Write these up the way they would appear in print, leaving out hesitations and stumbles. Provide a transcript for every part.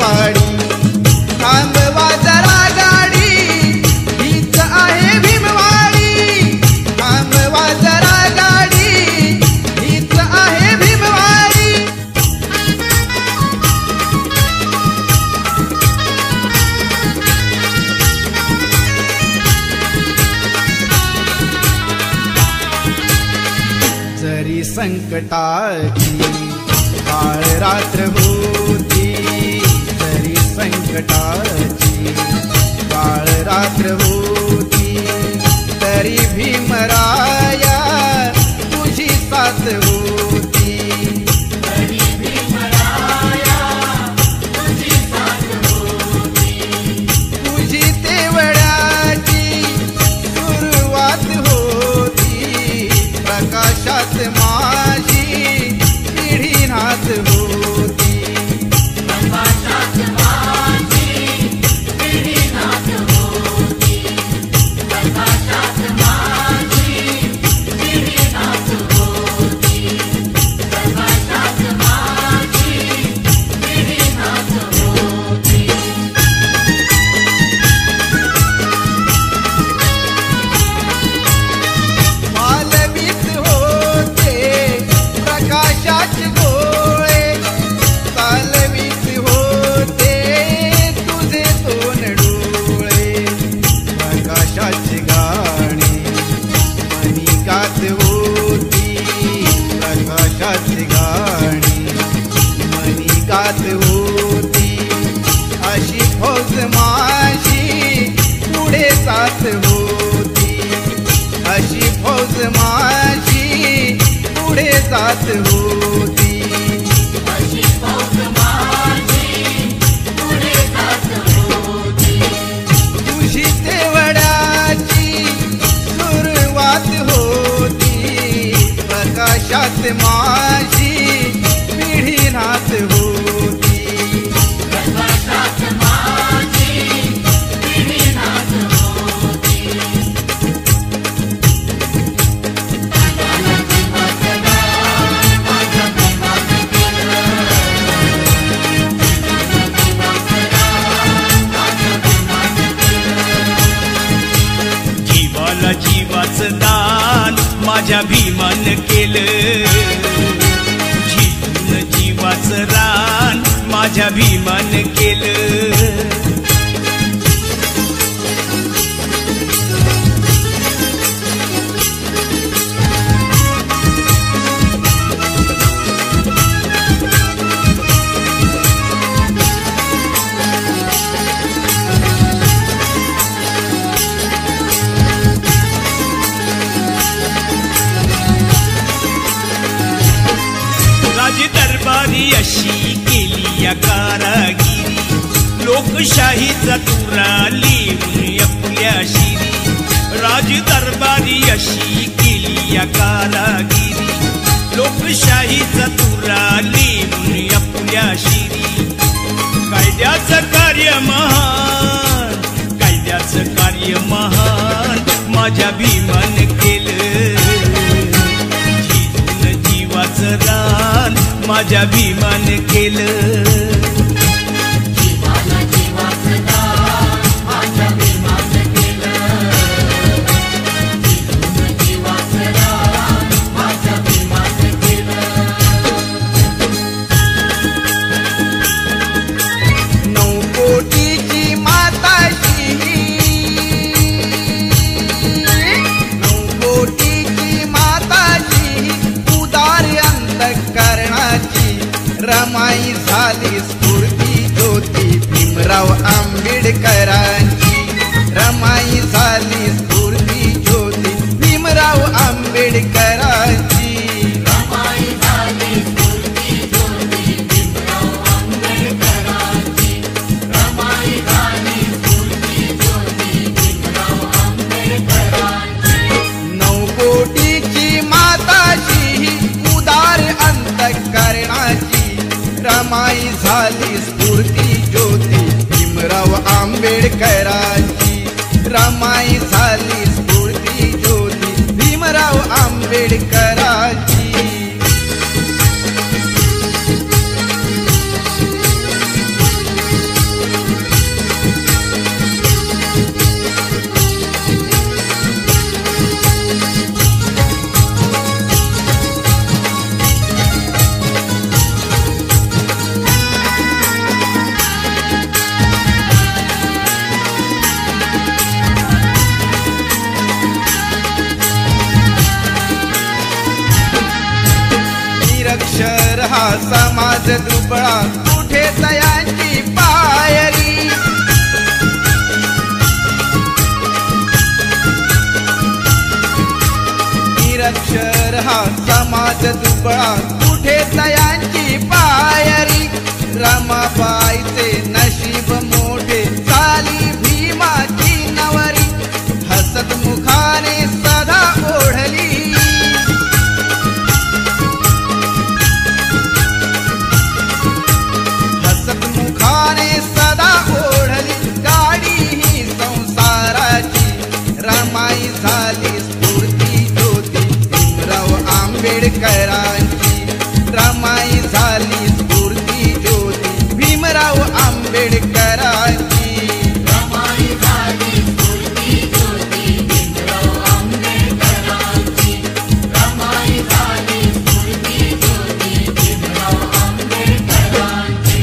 भीमवाडी. थांबवा जरा गाडी, हीच आहे भीमवाडी. थांबवा जरा गाडी, हीच आहे भीमवाडी. जरी संकटाची काळ रात्र होती, जरी संकटाची काळ रात्र होती, तरी भीमराया तुझी साथ होती. तरी भीमराया तुझी साथ होती. तुझी तेवढ्याची सुरुवात होती, प्रकाशात माझी पिढी नाथ होती. प्रकाशात माझी पिढी नाथ होती. प्रकाशात माझी पिढी नाथ होती. प्रकाशात माझी पिढी नाथ होती. मालवीत होते प्रकाशाचे गोळे, चालवीत होते तुझे दोन डोळे. प्रकाशाची गाणी मनी गात होती, प्रकाशाची गाणी मनी गात होती. अशी फौज माझी पुढे जात होती, अशी फौज माझी पुढे जात होती. अशी फौज माझी पुढे जात होती. तुझी तेवढ्याची सुरुवात होती, प्रकाशात माझी पिढी नाथ होती. प्रकाशात माझी पिढी नाथ होती. जीवाला जीवाचं दान माझ्या भीमान केलं. जीवन जीवाचं रान माझ्या भीमान केलं. राज दरबारी अशी केली या कारागिरी, लोकशाहीचा तुरा लिहून आपल्या शिरी. राज दरबारी अशी केली या कारागिरी, लोकशाहीचा तुरा लिहून आपल्या शिरी. कायद्याचं कार्य महान, कायद्याचं कार्य महान माझ्या भीमान केलं. जीवन जीवाचं रान माझ्या भीमान केलं. जीवाला जीवाचं दान माझ्या भीमान केलं. जीवन जीवाचं दान माझ्या भीमान केलं. नऊ कोटीची माताशी, नऊ कोटीची माताशी उदार अंतःकरणाची. रमाई झाली स्फूर्ती ज्योती भीमराव आंबेडकरांची. रमाई झाली स्फूर्ती ज्योती भीमराव आंबेडकरांची. रमाई झाली स्फूर्ती ज्योती भीमराव आंबेडकरांची. रमाई झाली स्फूर्ती ज्योती भीमराव आंबेडकरांची. नऊ कोटीची माताशी उदार अंतःकरणाची. रमाई झाली स्फूर्ती ज्योती भीमराव आंबेडकरांची. रमाई झाली स्फूर्ती ज्योती भीमराव आंबेडकरांची. समाज दुबळा कुठे तयांची पायरी. निरक्षर हा समाज दुबळा कुठे तयांची पायरी. रमाबाईचे नशीब मोठे झाली भीमाची नवरी. हसत मुखाने सदा ओढली सदा ओढली गाडी ही संसाराची. रमाई झाली स्फूर्ती ज्योती भीमराव आंबेडकरांची. रमाई झाली स्फूर्ती ज्योती भीमराव आंबेडकरांची. रमाई झाली स्फूर्ती ज्योती भीमराव आंबेडकरांची. रमाई झाली स्फूर्ती ज्योती भीमराव आंबेडकरांची.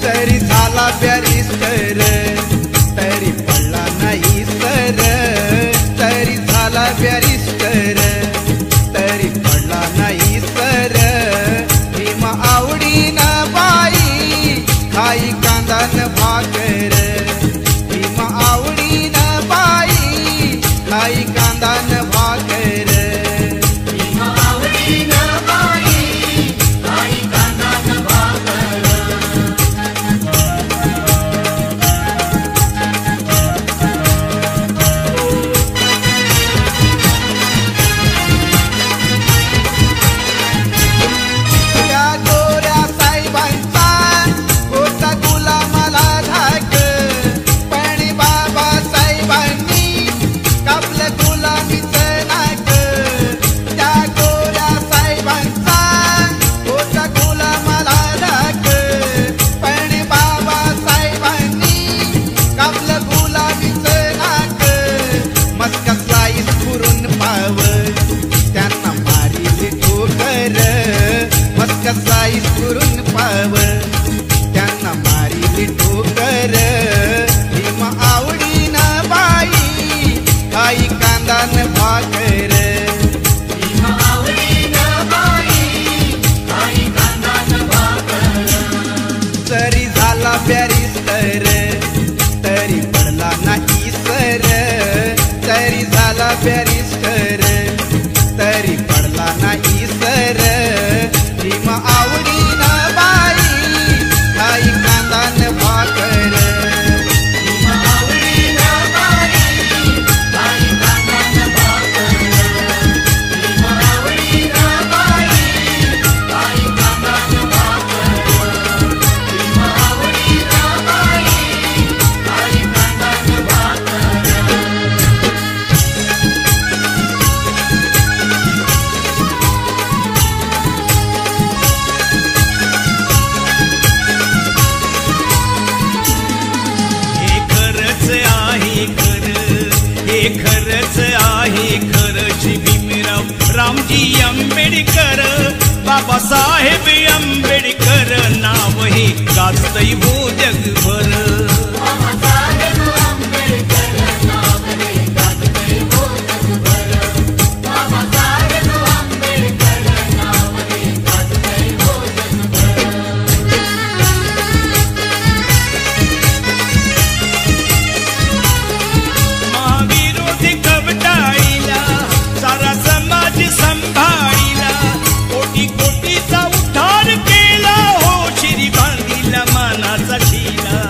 तरी झाला बॅरिस्टर तरी पडला नाही सर. तरी झाला बॅरिस्टर तरी पडला नाही सर. भीम आवडीनं बाई खाई कांदान भाकर. भीम आवडीनं बाई खाई कांदान भाकर. भीम आवडीनं बाई खाई कांदान भाकर. त्या गोऱ्या साहेबांचा होता गुलामाला धाक. पण बाबासाहेबांनी कापलं गुलामीचं नाक. त्या गोऱ्या साहेबांचा होता गुलामाला धाक. पण बाबासाहेबांनी कापलं गुलामीचं नाक. मस्कसला इस्फुरून पाव त्यांना मारिली ठोकर. मस्कसला इस्फुरून पाव त्यांना मारिली ठोकर. भीम आवडीनं बाई खाई कांदान भाकर. भीम आवडीनं बाई खाई कांदान भाकर. तरी झाला बॅरिस्टर तरी पडला नाही सर. तरी झाला बॅरिस्टर तरी पडला नाही सर. भीम आवडीनं बाई खाई कांदान भाकर. भीम आवडीनं बाई खाई कांदान भाकर. भीम आवडीनं बाई खाई कांदान भाकर. भीम आवडीनं बाई खाई कांदान भाकर. हे खरंच आहे खरं, हे खरंच आहे खरं. श्री भीमराव रामजी आंबेडकर, बाबासाहेब आंबेडकर नाव हे गाजतंय हो जगभर. बाबासाहेब आंबेडकर नाव हे गाजतंय हो जगभर. बाबासाहेब आंबेडकर नाव हे गाजतंय हो जगभर. महाविरोधी कवटाळीला सारा समाज संभाळीला. कोटी कोटीचा उद्धार केला हो. शिरी बांधिला मानाचा ठेला.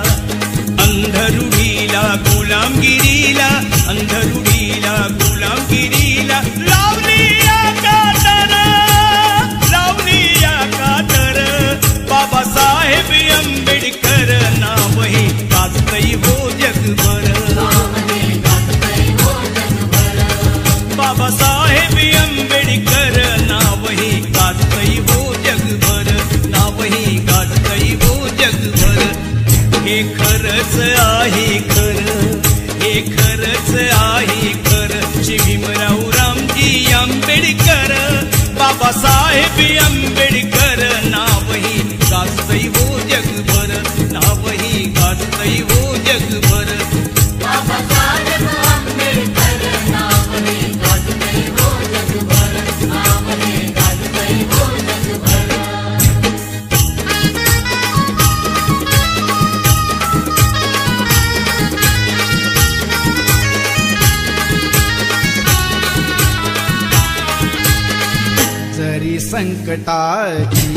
अंधरुढीला गुलामगिरीला, अंधरुढीला गुलामगिरीला लावली या कातर, लावली या कातर. बाबासाहेब आंबेडकर नाव हे गाजतंय हो जगभर. नाव हे गाजतंय हो जगभर. बाबासाहेब आंबेडकर नाव हे गाजतंय हो जगभर. नाव हे गाजतंय हो जगभर. हे खरंच आहे खरं, हे खरंच आहे खरं. श्री भीमराव रामजी आंबेडकर, बाबासाहेब संकटाची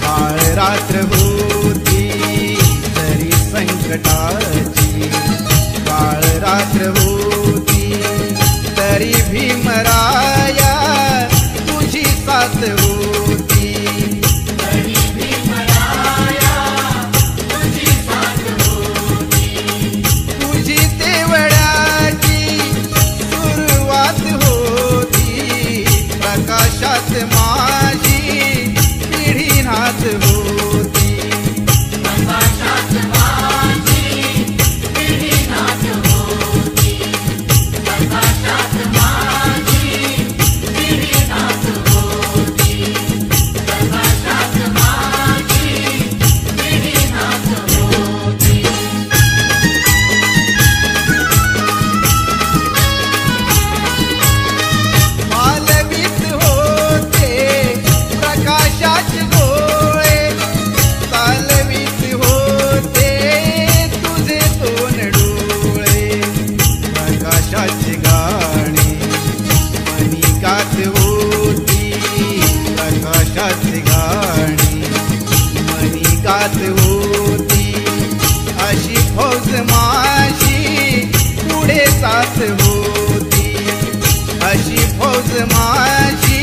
काळ रात्र होती, तरी संकटाची काळ रात्र होती, तरी भीमराया तुझी साथ होती, तरी भीमराया तुझी साथ होती, तुझी तेवढ्याची सुरुवात होती, प्रकाशात माझी पिढी नाच होती, प्रकाशात माझी पिढी नाच होती, प्रकाशात माझी पिढी नाच होती, प्रकाशात माझी पिढी नाच होती. मालवीत होते प्रकाशाचे डोळे, चालवीत होते तुझे दोन डोळे, प्रकाशाची गाणी मनी गात होती, प्रकाशाची गाणी मनी गात होती, अशी फौज माझी पुढे जात होती, अशी फौज माझी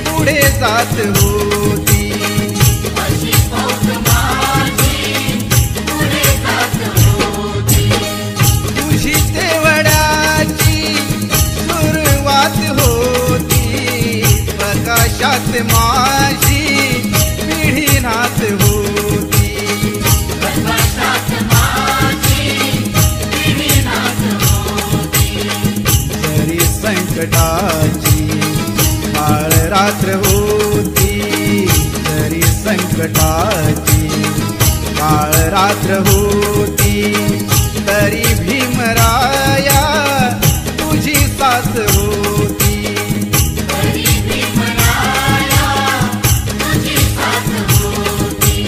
पुढे जात होती, अशी फौज माझी पुढे जात होती, तुझी तेवढ्याची सुरुवात होती, प्रकाशात माझी पिढी नाच होती, प्रकाशात माझी पिढी नाच होती, तरी संकटाची काळ रात्र होती, तरी संकटाची काळ रात्र होती, तरी भीमराया तुझी साथ होती, तरी भीमराया तुझी साथ होती,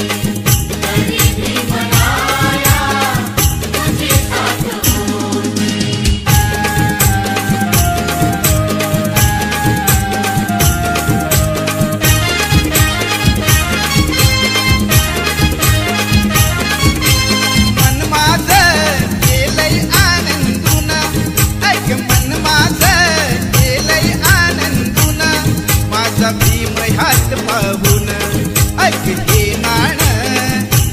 तरी भीमराया तुझी साथ होती. मन माझं केलंय आनंदून, ऐक मन माझं केलंय आनंदून, माझा भीम ह्यात पाहून, ऐक हे नाण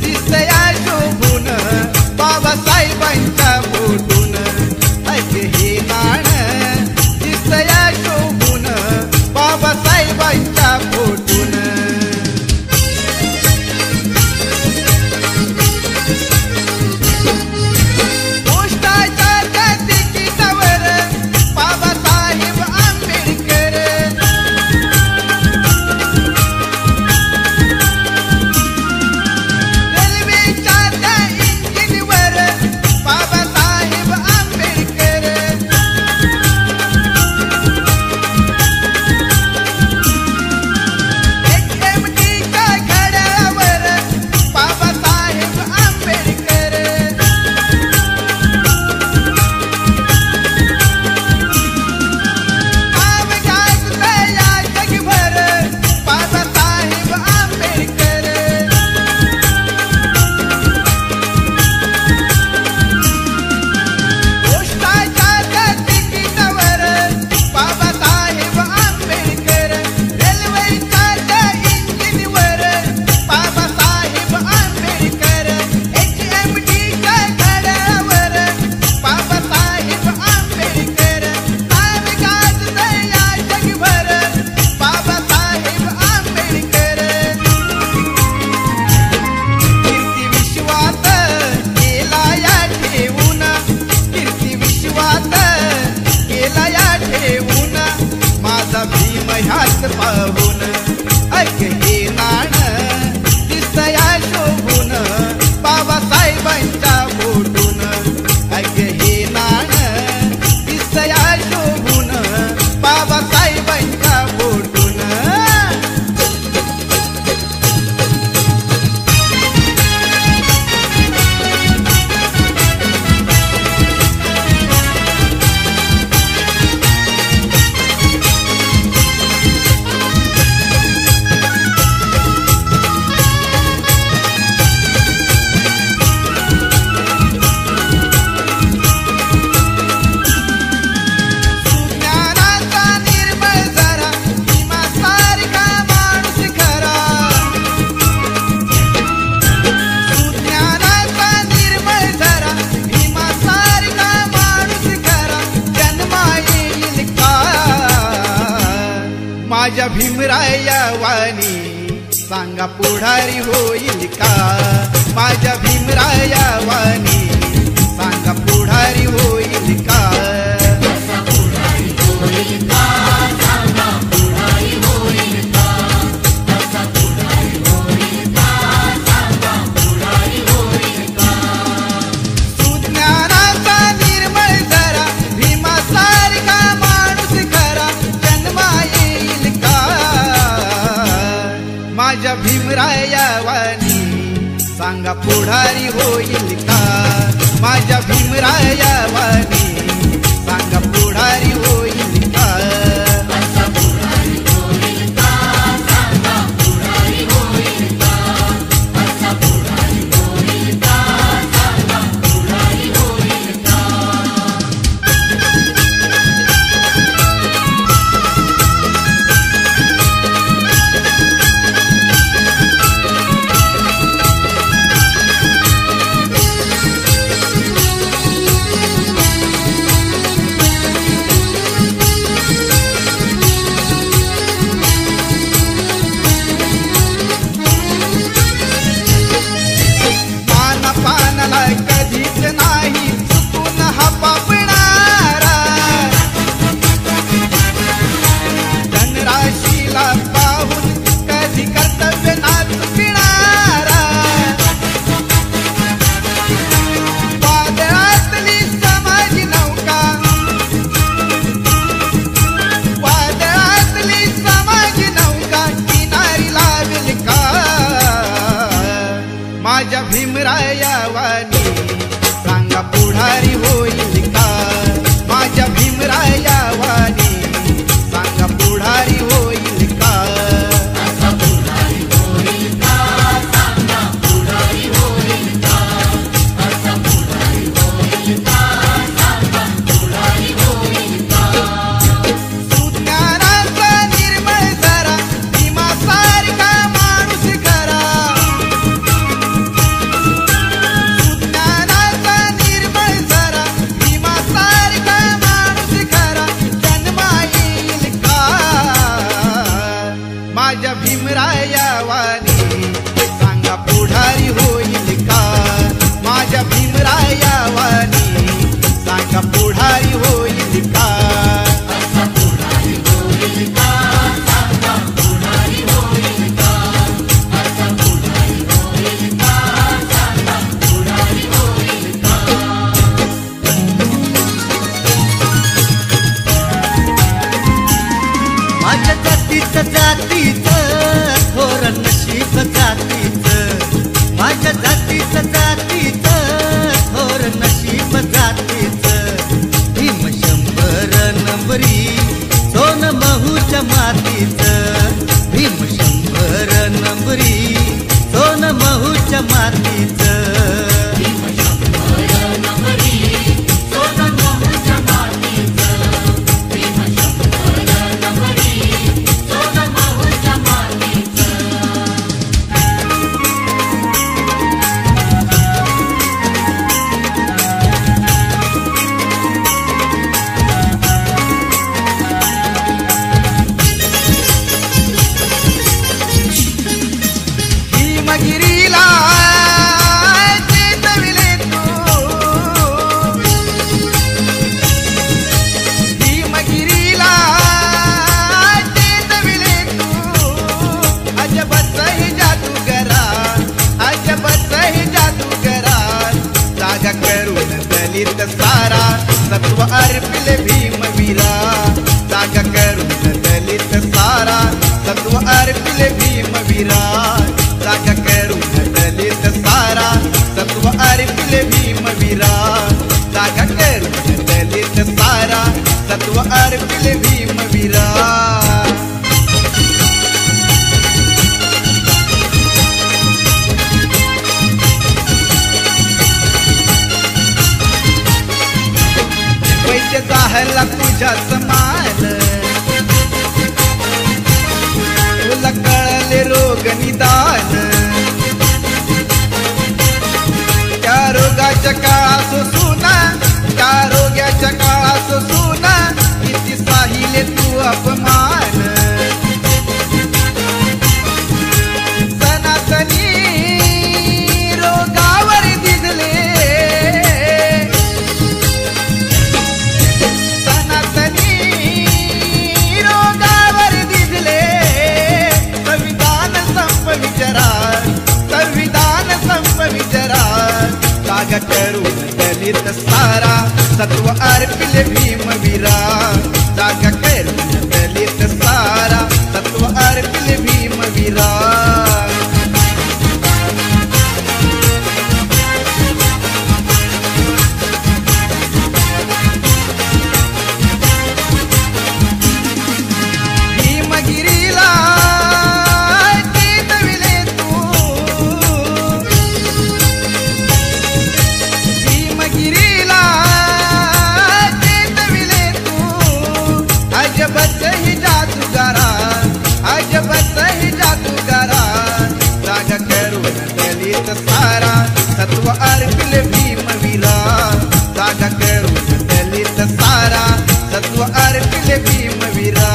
दिसया शोभून, बाबासाहेबांच्या फोटून, ऐक हे नाण दिसया शोभून, बाबासाहेबांच्या फोटून, पोस्टाच्या त्या तिकिटावर बाबासाहेब आंबेडकर, सांगा पुढारी होईल का माझ्या भीमराया वाणी सांगा पुढारी होईल का सुज्ञानाचा निर्मळ जरा भीमासारखा माणूस खरा जन्मा येईल का माझ्या भीमराया वाणी सांगा पुढारी होईल का माझ्या भीमराया वाणी सांगा पुढारी होईल का कधीच नाही चुकून हा पापणारा धनराशीला पाहून कधी कर्तव्य ना चुकणारा वादळातली समाज नौका वादळातली समाज नौका किनारी लावेल का माझ्या भीमराया वाणी सांगा पुढारी होईल का माझ्या भीमराया वाणी सांगा पुढारी होईल का सुज्ञानाचा निर्मळ जरा भीमासारखा माणूस खरा माझ्या भीमराया वाणी सांगा पुढारी होईल का माझ्या भीमराया वाणी सांगा पुढारी होईल का माझ्या जातीचं थोर नशीब जातीचं माझ्या जातीचं थोर नशीब जातीचं भीम 100 नंबरी सोन महूच्या मातीचं भीम 100 नंबरी सोन महूच्या मातीचं भीमगिरीला चेतविले तू भीमगिरीला चेतविले तू अजबच ही जादूगरा अजबच ही जादूगरा जागा करून दलित सारा सत्व अर्पिले भीमवीरा जागा करून दलित सारा सत्व अर्पिले भीमवीरा जागा करून दलित सारा सत्व अर्पिले भीमवीरा जागा करून दलित सारा सत्व अर्पिले भीमवीरा पैसे जाहला तुझ्या समाल तुला कळले रोग निदान त्या रोगाच्या काळात सुना त्या रोग्याच्या काळात सुना किती साहिले तू अपमान सत्व अर्पिले भीमवीरा जागा करून दलित सारा सत्व अर्पिले भीमवीरा भीमगिरीला चेतविले तू भीमगिरीला चेतविले तू अजबच ही जादूगारा अजबच ही जादूगारा जागा करून दलित सारा सत्व अर्पिले भीमवीरा जागा करून दलित सारा सत्व अर्पिले भीमवीरा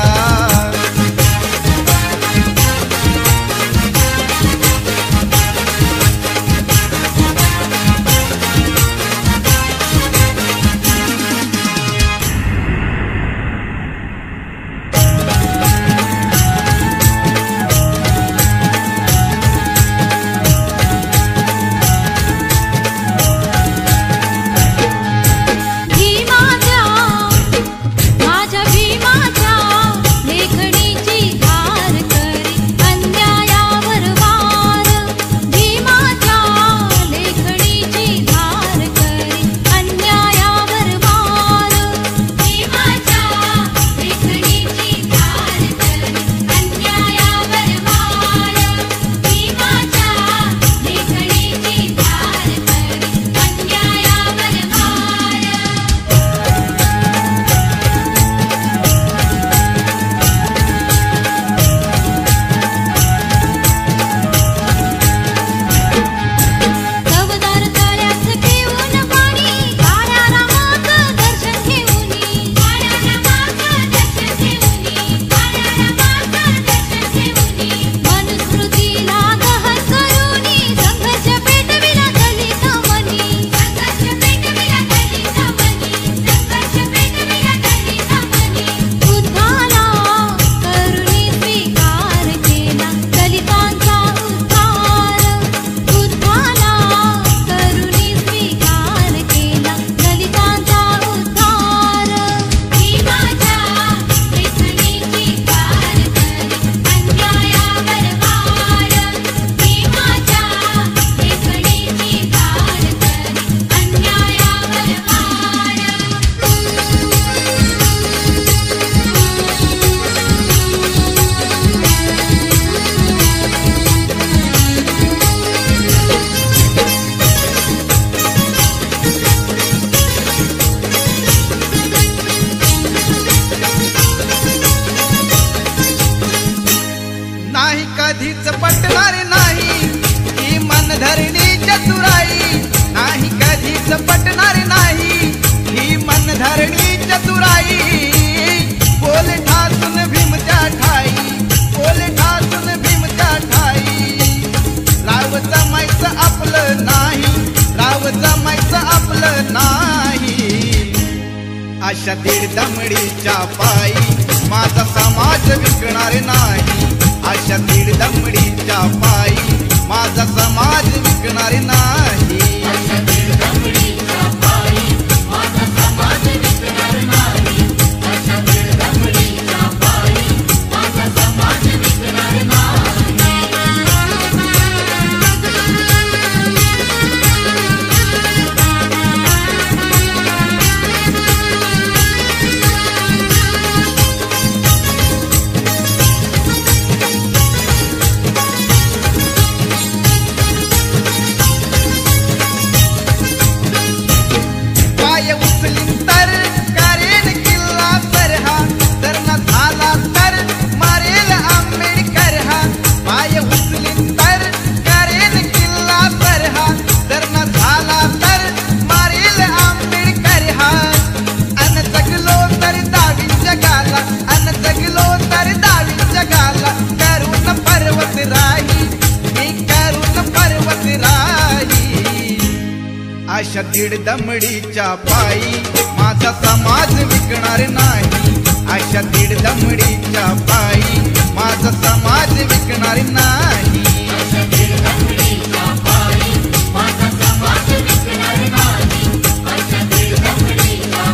कधीच पटणार नाही ही मनधरणी चतुराई नाही कधीच पटणार नाही ही मनधरणी चतुराई बोल ठासून भीमच्या ठाई बोल ठासून भीमच्या ठाई राव जमायचं आपलं नाही राव जमायचं आपलं नाही अशा दीड दमडीच्या पायी माझा समाज विकणार नाही अशा दीड दमडीच्या पायी माझा समाज विकणार नाही अशा दीड दमडीच्या पायी माझा समाज विकणार नाही अशा दीड दमडीच्या पायी माझा समाज विकणार नाही अशा दीड दमडीच्या पायी माझा समाज विकणार नाही अशा दीड दमडीच्या पायी माझा समाज विकणार नाही अशा दीड दमडीच्या पायी माझा समाज विकणार नाही अशा दीड दमडीच्या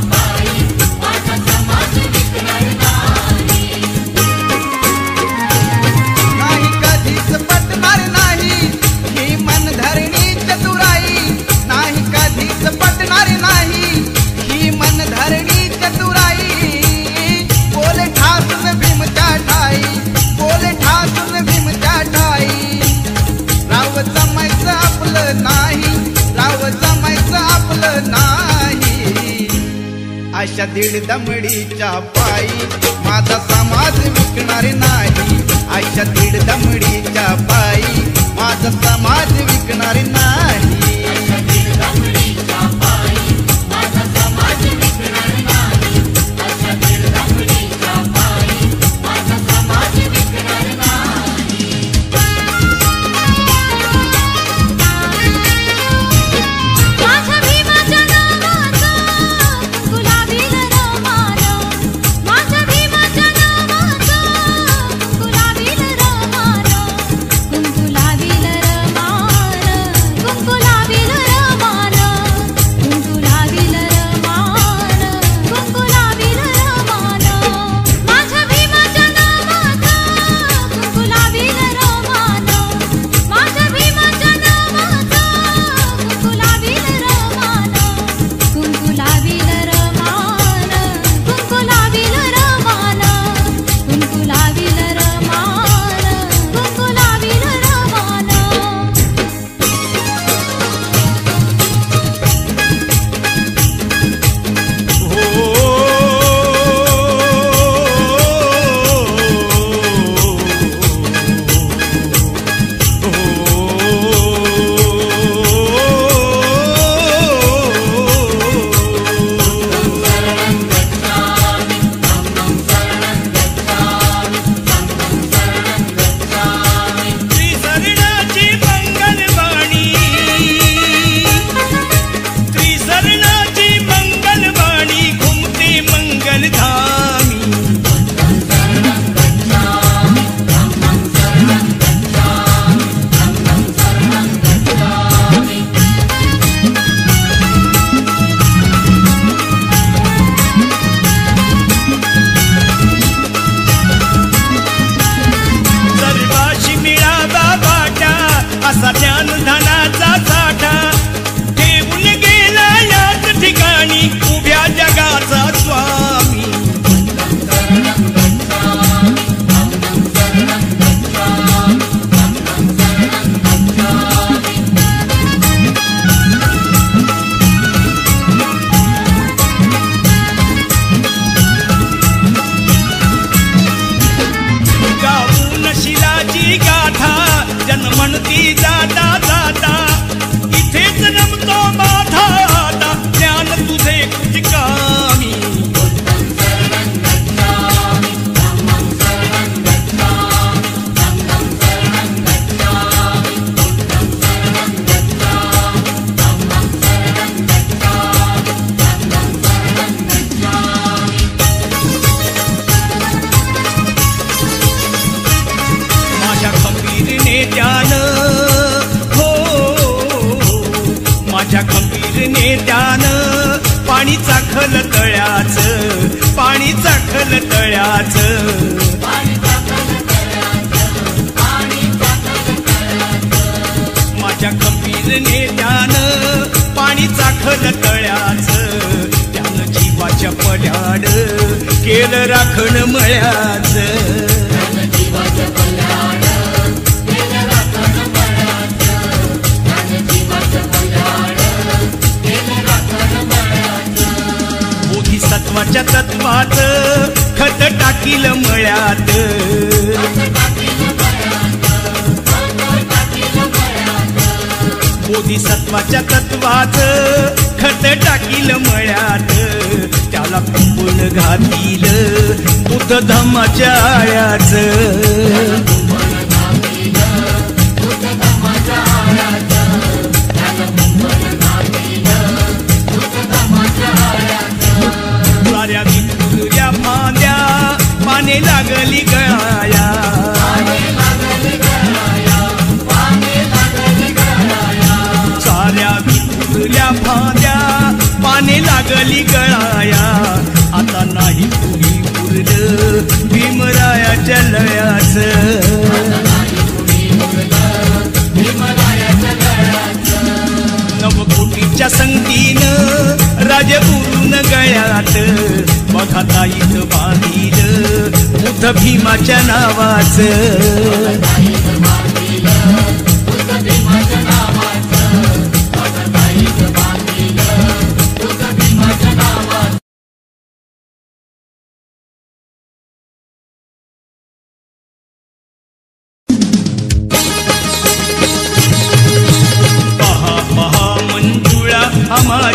दीड दमडीच्या पायी माझा समाज विकणार नाही. आईच्या दीड दमडीच्या पायी माझा समाज विकणार नाही. असा ज्ञानधनाचा साठा ठेवून गेला याच ठिकाणी उभ्या जगाचा स्वामी. गाऊन शिलाची गाथा जन्मणती जाता जाता इथेच रमतो माझा आता ज्ञान तुझे कुचकामी. माझ्या खंबीरने ध्यान माझ्या खंबीरने ध्यान पाणी चाखल तळ्याच पाणी चाखल तळ्याच. माझ्या खंबीरने ध्यान पाणी चाखल तळ्याच. त्यानं जीवाच्या पल्याड केलं राखण मळ्याच. बोधिसत्वाच्या तत्वात खत टाकील मळ्यात. बोधिसत्वाच्या तत्वात खत टाकील मळ्यात. त्याला कुंपण घातील बुद्ध धम्माच्या आळ्याच. साऱ्या विठुऱ्या फांद्या पाने लागली गळाया. साऱ्या विठुऱ्या फांद्या पाने लागली गळाया. आता नाही कुणी उरलं भीमरायाच्या लयाच. नवकोटीच्या संगतीनं राजपुरून गळ्यात बघा ताईत बांधील बुद्ध भीमाच्या नावाच.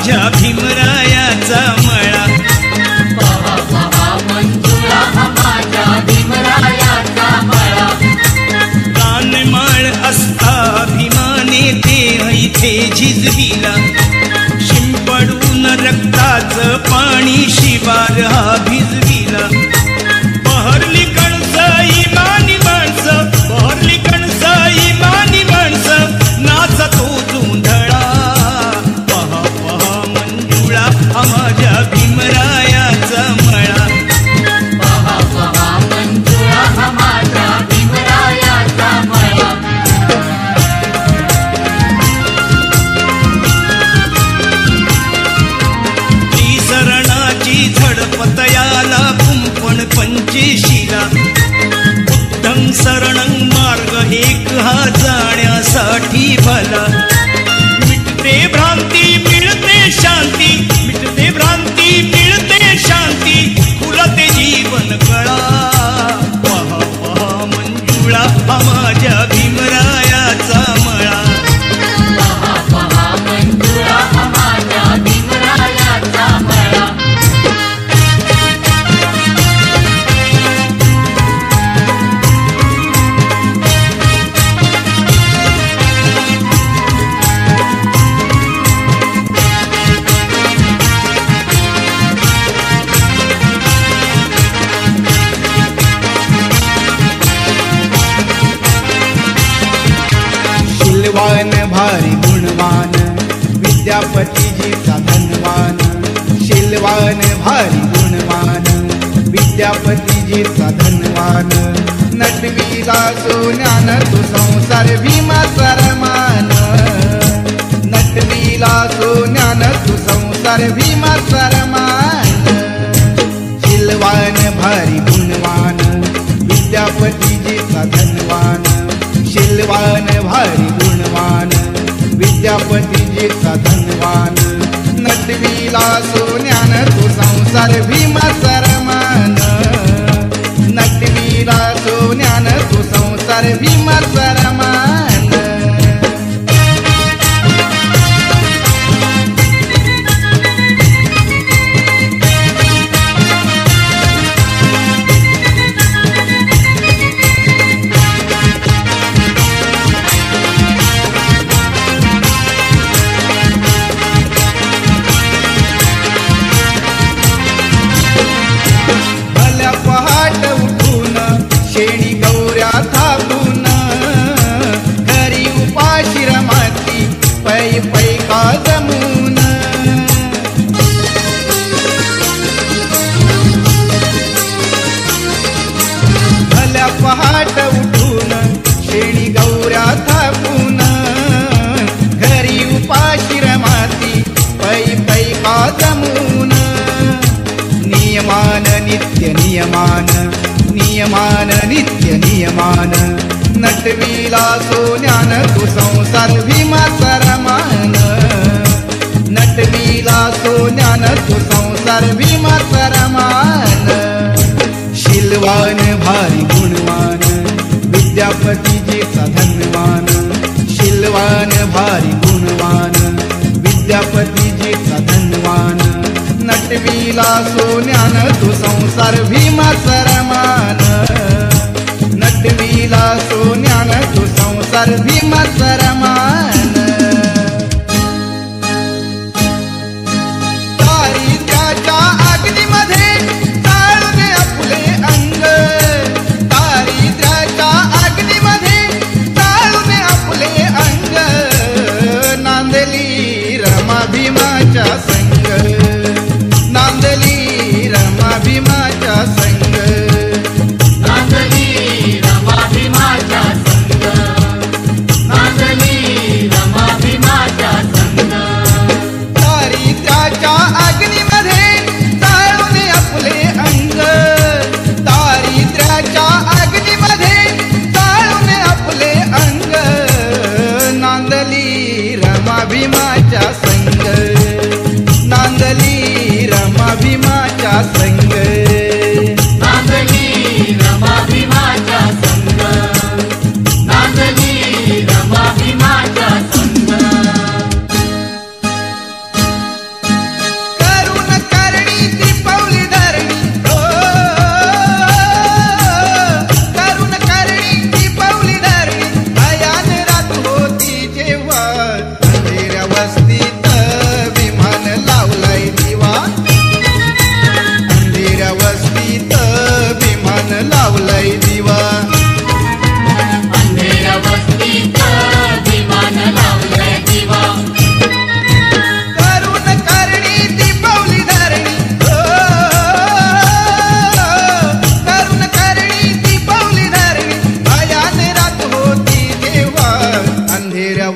माझ्या भीमरायाचा मळा. पहा पहा मंजुळा हा माझ्या भीमरायाचा मळा. रानमाळ असता भीमाने ते इथे झिजविला. शिंपडून रक्ताचं पाणी शिवार हा भिजविला. बहरली कणस इमानी माणसं, बहरली कणस इमानी माणसं, नाचतो जोंधळा. पहा पहा मंजुळा हा माझ्या भीमरायाचा मळा. पहा पहा मंजुळा हा माझ्या भीमरायाचा मळा. त्रिसरणाची झडपत याला कुंपण पंचेशीला. बुद्धं शरणं मार्ग एक हा जाण्यासाठी भला. मिटते भ्रांती मिळते शांती, मिटते भ्रांती मिळते शांती, खुलते जीवन कळा. पहा पहा मंजुळा हा माझ्या भीमरायाचा मळा. पहा पहा मंजुळा हा माझ्या भीमरायाचा मळा. शीलवान भारी गुणवान विद्यापतीजीचा धनवान. शीलवान भारी गुणवान विद्यापतीजीचा धनवान. नटवीला सोन्यान तू संसार भीमाचा रमान. नटवीला सोन्यान तू संसार भीमाचा रमान. शीलवान भारी गुणवान विद्यापतीजीचा धनवान. शीलवान भारी गुणवान विद्यापतीजीचा धनवान. नटवीला सोन्यान तू संसार भीमाचा रमान. नटवीला सोन्यान तू संसार भीमाचा रमान. भल्या पहाट उठून शेणी गौऱ्या थापून, घरी उपाशी रमाती पै पै का जमून. भल्या पहाट उठून शेणी गौऱ्या थापून, घरी उपाशी रमाती पै पै का जमून. नियमान नित्य नियमान, नियमान नित्य नियमान. नटवीला सोन्यान तू संसार भीमाचा रमान. नटवीला सोन्यान तू संसार भीमाचा रमान. शीलवान भारी गुणवान विद्यापतीजीचा धनवान. शीलवान भारी गुणवान विद्यापतीजीचा धनवान. नटवीला सोन्यान तू संसार भीमाचा रमान. नटवीला सोन्यान तू संसार भीमाचा रमान. दारिद्र्याच्या अग्नीमध्ये जाळून आपले अंग. दारिद्र्याच्या अग्नीमध्ये जाळून आपले अंग. नांदली रमा भीमाच्या संग. नांदली रमा भीमाच्या संग. नांदली रमा भीमाच्या संग. नांदली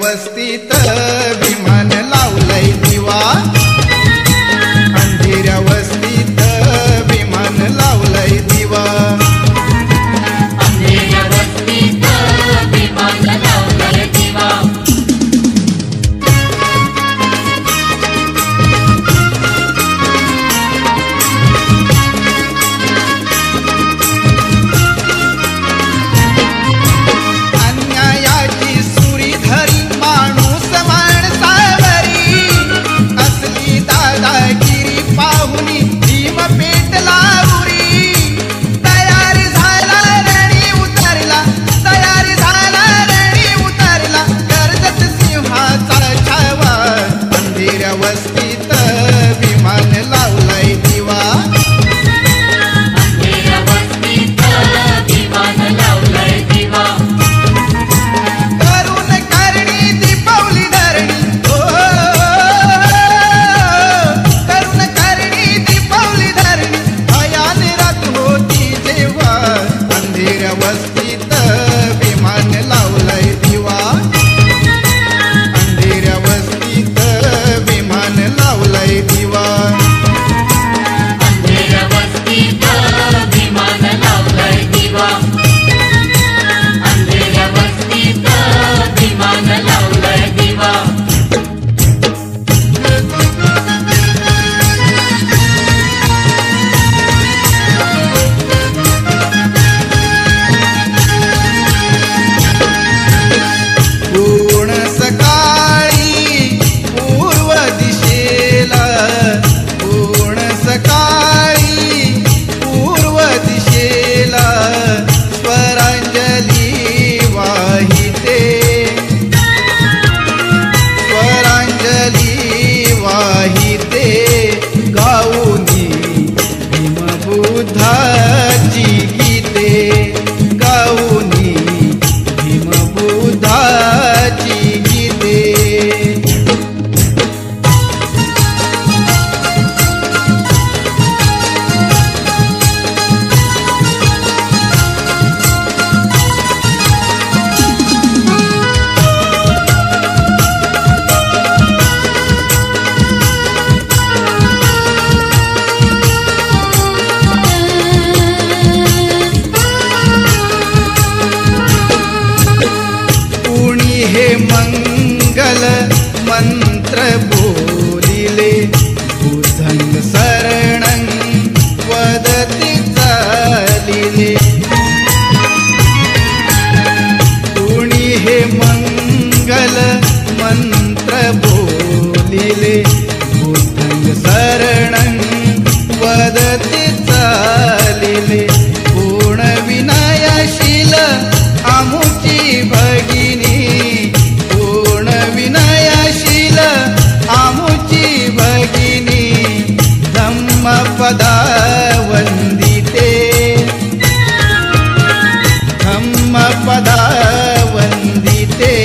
वस्तीत विमान लावलंय दिवा, अंधेऱ्या वस्तीत विमान लावलंय दिवा, अंधेऱ्या वस्तीत विमान लावलंय दिवा. अन्यायाची सुरी धरी माणूस माणसावरी, असली दादागिरी पाहुनी भीम पेटला उरी. तयारी झाला रणी उतरला, तयारी झाला रणी उतरला, कर्जत सिंहाचा छावा, अंधेऱ्या वस्तीत विमान लावलंय दिवा, अंधेऱ्या वस्तीत विमान लावलंय दिवा. करून करणी दीपावली धरणी, हो करून करणी दीपावली धरणी, भयाने रात होती जेव्हा, अंधेऱ्या वस्तीत विमान लावलंय दिवा, अंधेऱ्या वस्तीत विमान लावलंय दिवा, अंधेऱ्या वस्तीत विमान लावलंय दिवा, अंधेऱ्या वस्तीत विमान लावलंय दिवा. पूर्ण सकाळी पूर्व दिशेला, पूर्ण सकाळी पूर्व दिशेला, स्वरांजली वाहिते, स्वरांजली वाहिते, गाऊनी भीमबुद्धाची गीते, गाऊनी भीमबुद्धाची गीते. कुणी हे मंगल मंत्र बोलिले, बुद्धं शरणं वदति चालिले. कुणी हे मंगल मंत्र बोलिले, बुद्धं शरणं वदति चालिले. पूर्ण विनयशील आमुची भगिनी, पूर्ण विनयशील आमुची भगिनी, धम्मपदा वंदिते, धम्मपदा वंदिते,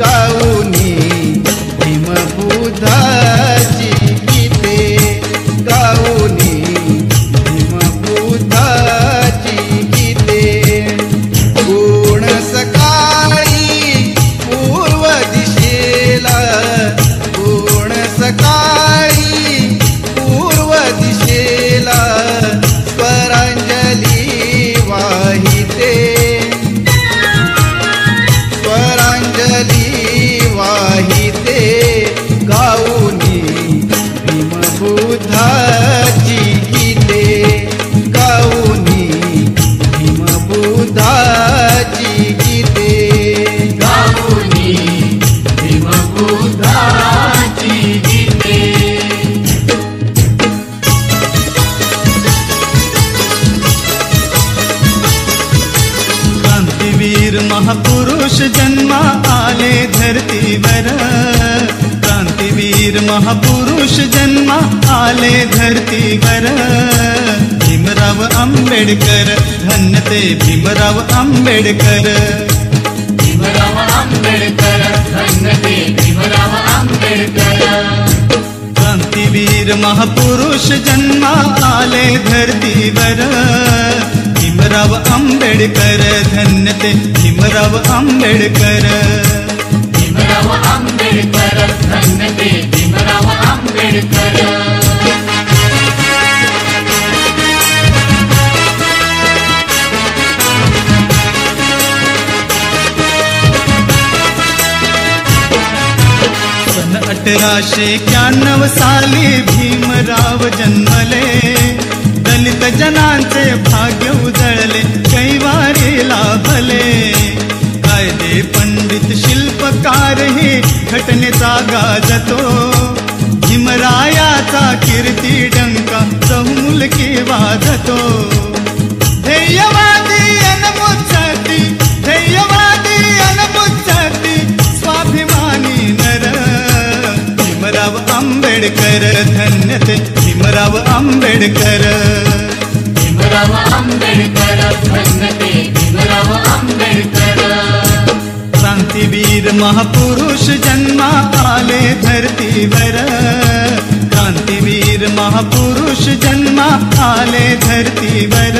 गाऊनी भीमबुद्धाची गीते, गाऊनी भीमबुद्धाची गीते. पूर्ण सकाळी पूर्व दिशेला, पूर्ण सकाळी पूर्व दिशेला, स्वरांजली वाहिते, स्वरांजली वाहिते, गाऊनी भीमबुद्धाची गीते, गाऊनी भीमबुद्धाची गीते, गाऊनी भीमबुद्धाची गीते. क्रांतीवीर महापुरुष जन्मा आले धरतीवर, क्रांतीवीर महापुरुष जन्मा आले धरतीवर. भीमराव आंबेडकर धन्य ते भीमराव आंबेडकर, भीमराव आंबेडकर धन्य ते भीमराव आंबेडकर. क्रांतीवीर महापुरुष जन्मा आले धरतीवर, भीमराव आंबेडकर धन्य ते भीमराव आंबेडकर. भीमराव 1891 साली भीमराव जन्मले, दलित जनांचे भाग्य उजळले, कैवारी लाभले. कायदे पंडित शिल्पकार हे घटनेचा गाजतो, भीमरायाचा कीर्ती डंका चहुमुलकी वाजतो. ध्येयवादी अनमुच्चती, ध्येयवादी अनमुच्चती, स्वाभिमानी नर भीमराव आंबेडकर. धन्य ते भीमराव आंबेडकर. भीमराव आंबेडकर धन्य ते भीमराव आंबेडकर. क्रांतीवीर महापुरुष जन्मा आले धरतीवर, क्रांतीवीर महापुरुष जन्मा आले धरतीवर.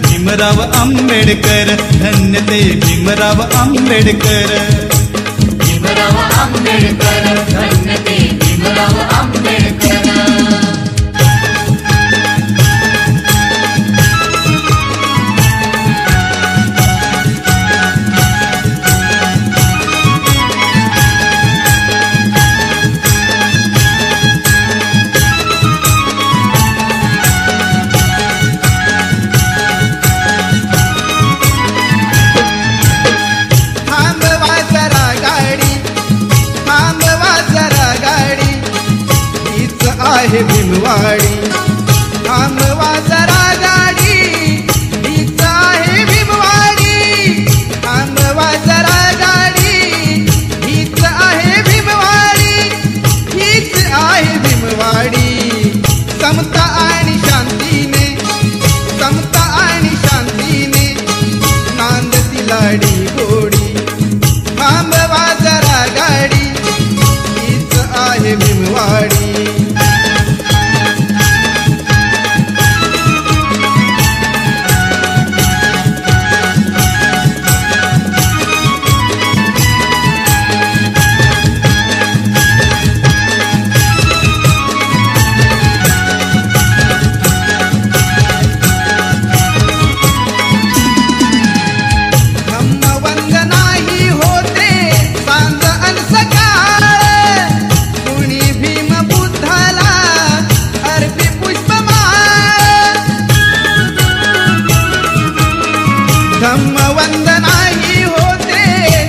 भीमराव आंबेडकर. धन्य ते भीमराव आंबेडकर. भीमराव आंबेडकर धन्य ते भीमराव आंबेडकर. आहे भीमवाडी, थांबवा जरा गाडी, हीच आहे भीमवाडी. थांबवा जरा गाडी, हीच आहे भीमवाडी, हीच आहे भीमवाडी. समता आणि शांतीने, समता आणि शांतीने नांदती लाडी गोडी. थांबवा जरा गाडी, हीच आहे भीमवाडी. धम्मवंदनाही होते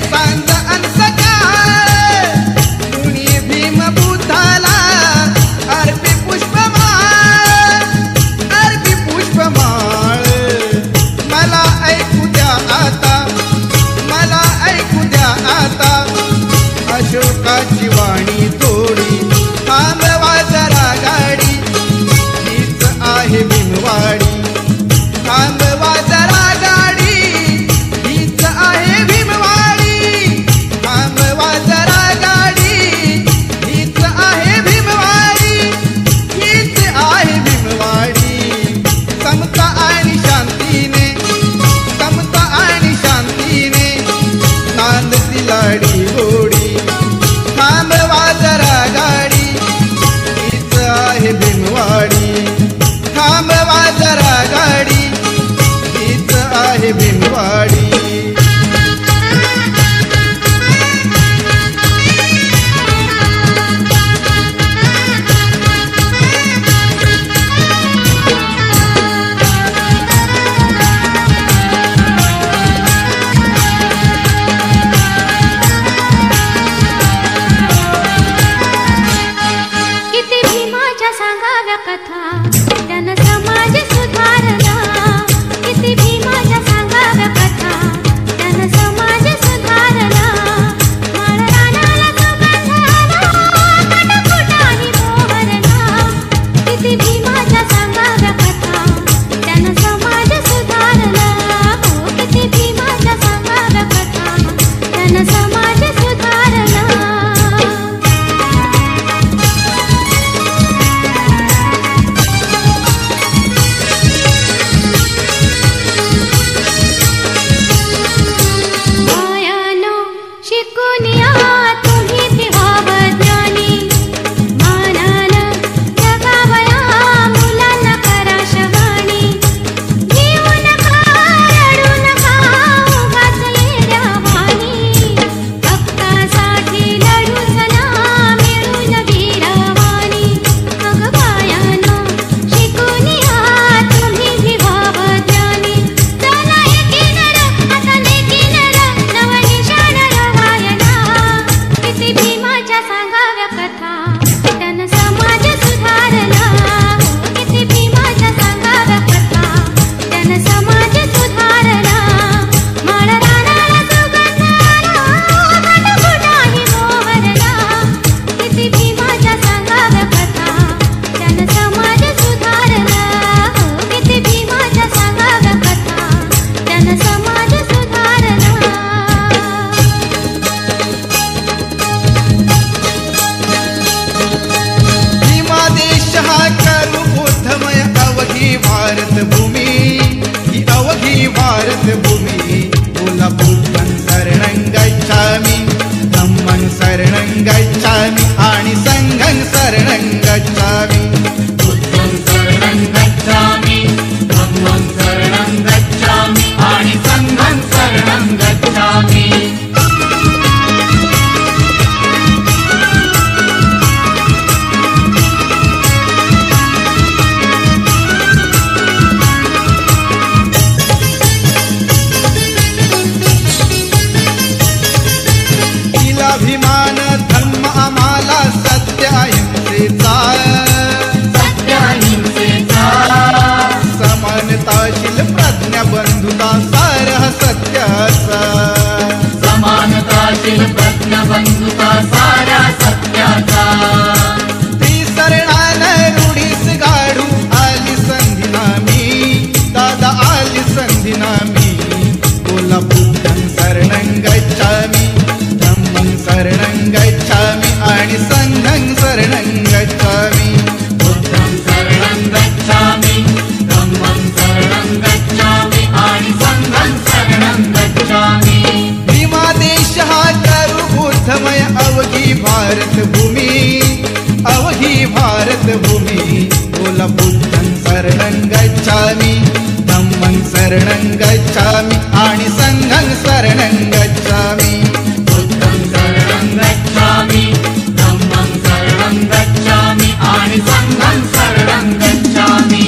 सांज अन सकाळ, कुणी भीम बुद्धाला अर्पी पुष्पमाळ, अर्पी पुष्पमाळ. मला ऐकू द्या आता, मला ऐकू द्या आता अशोकाची वाणी थोडी. थांबवा जरा गाडी, हीच आहे भीमवाडी. थांबवा जरा गाडी, हीच आहे भीमवाडी. थांबवा जरा गाडी, हीच आहे भीमवाडी, हीच आहे भीमवाडी. समता आणि शांतीने, समता आणि शांतीने नांदती लाडी गोडी. थांबवा प्रज्ञ बंधुता साऱ्या सत्याचा त्रिसरणान रूढीस गाडू आली संधी नामी दादा आली संधी नामी बोला बुद्धं शरणं गच्छामि धम्मं शरणं गच्छामि आणि संघं शरणं गच्छामि बुद्धं शरणं गच्छामि धम्मं शरणं गच्छामि आणि संघं शरणं गच्छामि भीमादेश हा करू बुद्धमय अवघी भारतभूमी अवघी भारतभूमी बोला बुद्धं शरणं गच्छामि धम्मं शरणं गच्छामि आणि संघं शरणं गच्छामि बुद्धं शरणं गच्छामि धम्मं शरणं गच्छामि आणि संघं शरणं गच्छामि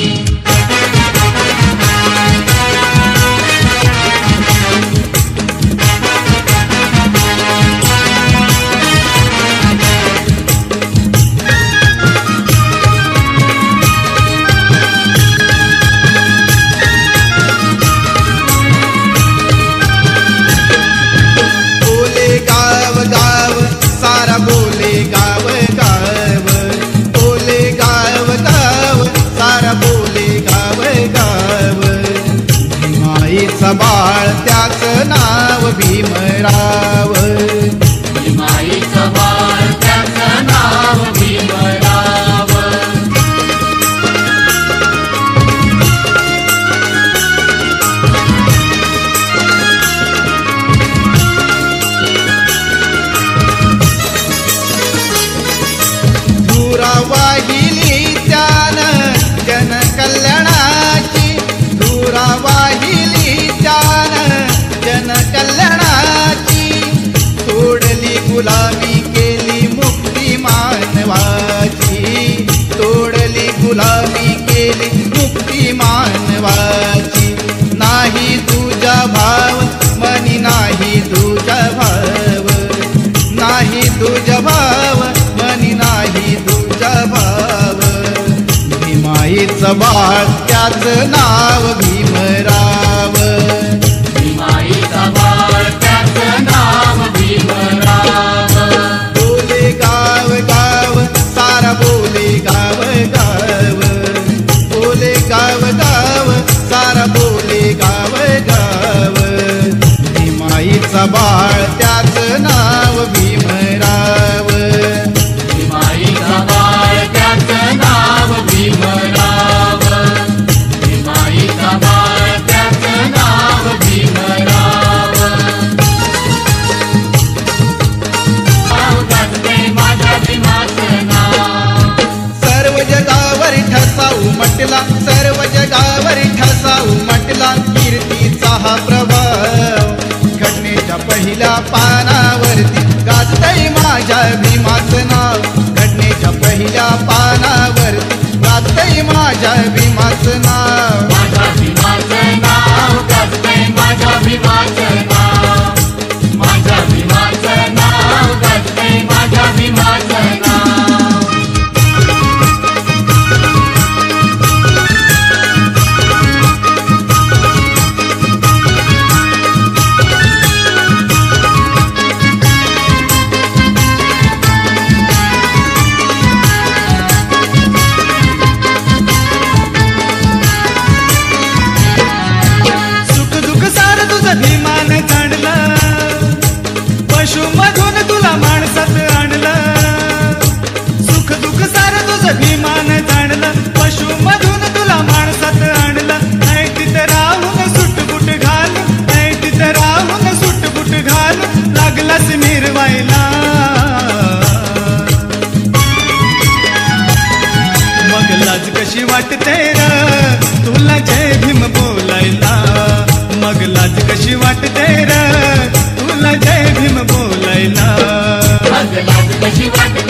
बोले गाव गाव सारा बोले गाव गाव बोले गाव गाव सारा बोले गाव गाव भीमाईचा बाळ त्याचं नाव भीमराव भीमाईचं बाळ त्याचं नाव भीमराव धुरा वाहिली त्यानं जन कल्याणाची धुरा वाहिली त्यानं जन कल्याणाची तोडली गुलामी केली मुक्ती मानवाची तोडली गुलामी केली मुक्ती मानवाची नाही तुझा भाव मनी नाही तुझा भाव नाही तुझा भाव मनी नाही तुझा भाव भीमाईचं बाळ त्याचं नाव भीमराव भीमाईचं बाळ त्याचं नाव भीमराव बोले गाव गाव सारा बोले गाव गाव बोले गाव गाव सारा बोले गाव गाव भीमाईचं बाळ त्याचं नाव भीमराव भीमाईचं बाळ त्याचं नाव भीमराव भीमाईचं बाळ त्याचं नाव भीमराव नाव गाजते माझ्या भीमाचं नाव सर्व जगावर ठसा उमटला सर्व जगावर ठसा उमटला कीर्तीचा हा प्रभाव घटनेच्या पहिल्या पानावरती गाजतय माझ्या भीमाचं नाव घटनेच्या पहिल्या पानावरती गाजतय माझ्या भीमाचं नाव माझ्या भीमाचं नाव गाजते माझ्या भीमाचं नाव माझ्या भीमाचं नाव गाजते माझ्या भीमाचं नाव सुख दुःख सार तुझं भीमान जाणलं पशुमधून तुला माणसात आणलं सुख दुःख सार तुझं भीमान जाणलं पशुमधून तुला माणसात आणलं ऐ तिथं राहून सुटबुट घाल ऐ तिथं राहून सुटबुट घाल लागलास मिरवायला मग लाज कशी वाटते र तुला जय भीम बोलायला मग लाज कशी वाटते र तुला जय भीम बोलायला मग लाज कशी वाटते